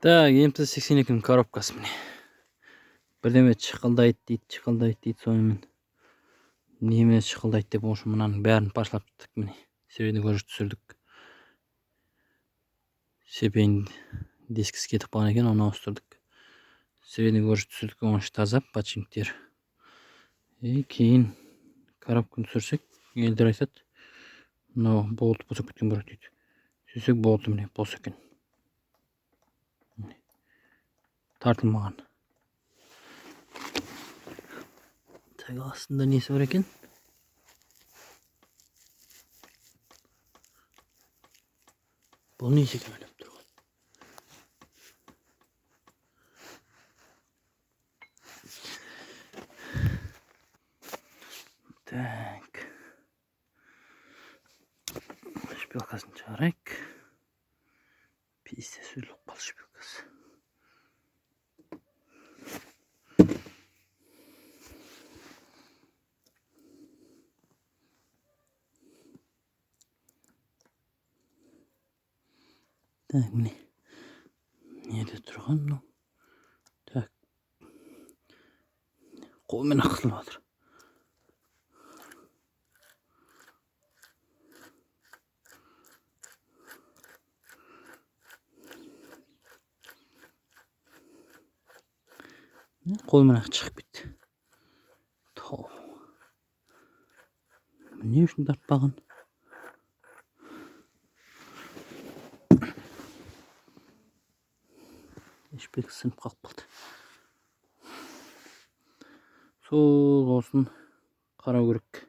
Так, МТ-82'nin коробкасы міне. Бірдеме шықылдайды дейді, сонымен неме шықылдайды деп, осы мынаның бәрін паршалап түстік міне. Средний көріш түсірдік. Сепейін дискісі кетіп қалған екен, оны ауыстырдық. Средний көріш түсірдік, оның іші таза, подшипниктер. Кейін коробканы түсірсек, елдер айтады, мынау болты босап кеткен бірақ дейді. Сөйтсек болты міне бос екен. Тартылмаған. Так, астында несі бар екен? Бұл несі екен ойлап тұрған? Так. Шпилкасын шығарайық. Писте сүзіліп қалды шпилкасы. Так, міне. Неде тұрған мынау? Так. Қолмен ақтылып жатыр. Қолмен ақ шығып кетті. Тау. Не үшін тартпаған? Шпилка сынып қалып қалды. Сол болсын, қарау керек.